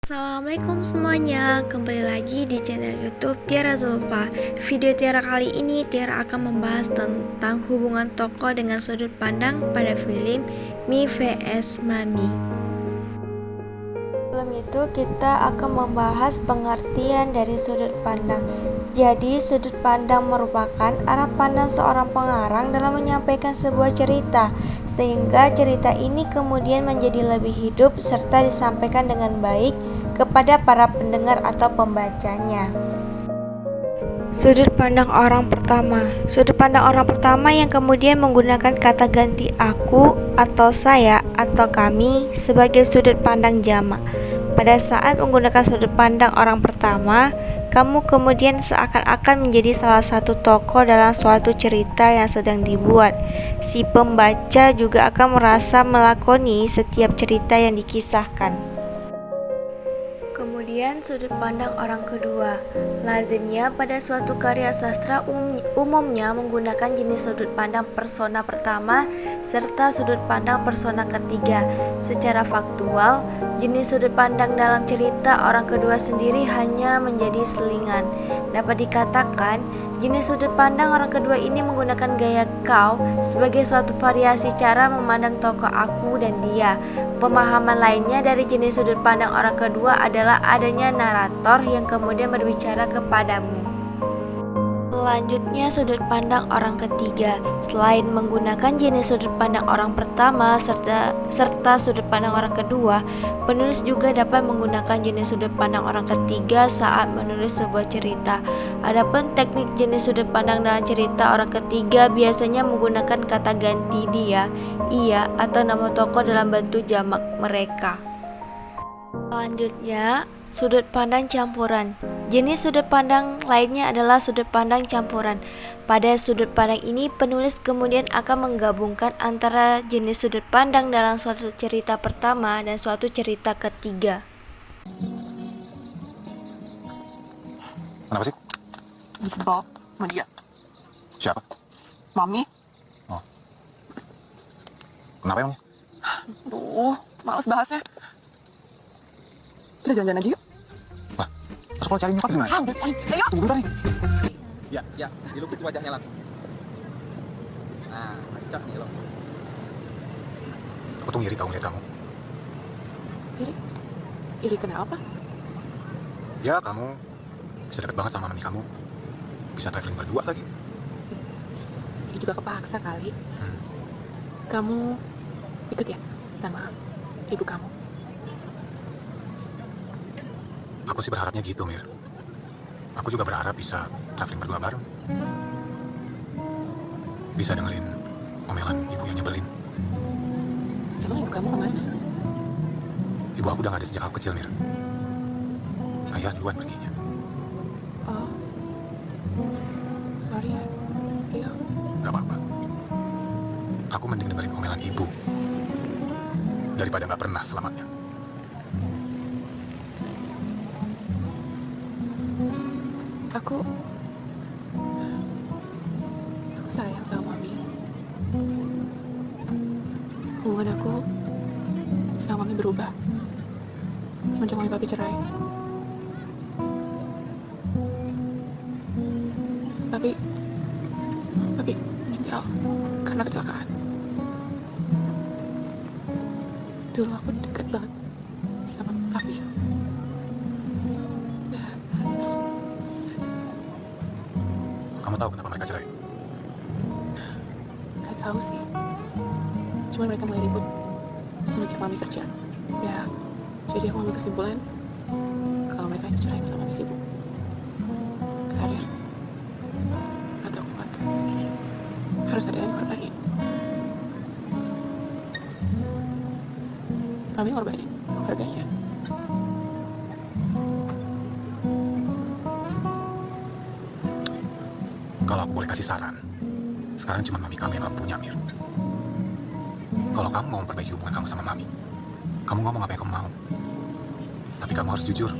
Assalamualaikum semuanya, kembali lagi di channel YouTube Tiara Zulfa. Video Tiara kali ini Tiara akan membahas tentang hubungan tokoh dengan sudut pandang pada film Mi vs Mami. Sebelum itu kita akan membahas pengertian dari sudut pandang. Jadi sudut pandang merupakan arah pandang seorang pengarang dalam menyampaikan sebuah cerita, sehingga cerita ini kemudian menjadi lebih hidup serta disampaikan dengan baik kepada para pendengar atau pembacanya. Sudut pandang orang pertama. Sudut pandang orang pertama yang kemudian menggunakan kata ganti aku atau saya atau kami sebagai sudut pandang jamak. Pada saat menggunakan sudut pandang orang pertama, kamu kemudian seakan-akan menjadi salah satu tokoh dalam suatu cerita yang sedang dibuat. Si pembaca juga akan merasa melakoni setiap cerita yang dikisahkan. Kemudian sudut pandang orang kedua. Lazimnya pada suatu karya sastra umumnya menggunakan jenis sudut pandang persona pertama serta sudut pandang persona ketiga. Secara faktual, jenis sudut pandang dalam cerita orang kedua sendiri hanya menjadi selingan. Dapat dikatakan, jenis sudut pandang orang kedua ini menggunakan gaya kau sebagai suatu variasi cara memandang tokoh aku dan dia. Pemahaman lainnya dari jenis sudut pandang orang kedua adalah adanya narator yang kemudian berbicara kepadamu. Selanjutnya sudut pandang orang ketiga. Selain menggunakan jenis sudut pandang orang pertama serta sudut pandang orang kedua, penulis juga dapat menggunakan jenis sudut pandang orang ketiga saat menulis sebuah cerita. Adapun teknik jenis sudut pandang dalam cerita orang ketiga biasanya menggunakan kata ganti dia, ia, atau nama tokoh dalam bentuk jamak mereka. Selanjutnya, sudut pandang campuran. Jenis sudut pandang lainnya adalah sudut pandang campuran. Pada sudut pandang ini, penulis kemudian akan menggabungkan antara jenis sudut pandang dalam suatu cerita pertama dan suatu cerita ketiga. Kenapa sih? Disebab sama dia. Siapa? Mami. Oh. Kenapa emang? Duh, males bahasnya. Kita jalan-jalan aja yuk. Lah, terus kalau cari nyokap gimana? Ayo. Tunggu bentar nih. Ya, dilukis wajahnya langsung. Nah, masih cakep nih lo. Aku tuh ngiri tau ngeliat kamu. Iri? Iri kenapa? Ya, kamu bisa deket banget sama mami kamu. Bisa traveling berdua lagi. Iri juga kepaksa kali. Kamu ikut ya sama ibu kamu? Aku sih berharapnya gitu, Mir. Aku juga berharap bisa traveling berdua bareng. Bisa dengerin omelan ibu yang nyebelin. Emang ibu kamu kemana? Ibu aku udah gak ada sejak aku kecil, Mir. Ayah duluan perginya. Oh, sorry ya, Rio. Gak apa-apa. Aku mending dengerin omelan ibu daripada gak pernah selamanya. Aku sayang sama Mami. Hubungan aku sama Mami berubah semenjak Mami Papi cerai. Papi meninggal karena kecelakaan. Dulu aku dekat banget sama Papi. Kamu tahu kenapa mereka cerai? Gak tahu sih. Cuma mereka mulai ribut semenjak Mami kerja. Ya, jadi aku ambil kesimpulan kalau mereka itu cerai karena Mami sibuk. Karir atau keluarga. Harus ada yang korbanin. Mami korbanin keluarganya. Kalau aku boleh kasih saran, sekarang cuma mami kamu yang kamu punya, Mir. Kalau kamu mau memperbaiki hubungan kamu sama mami, kamu ngomong apa yang kamu mau. Tapi kamu harus jujur.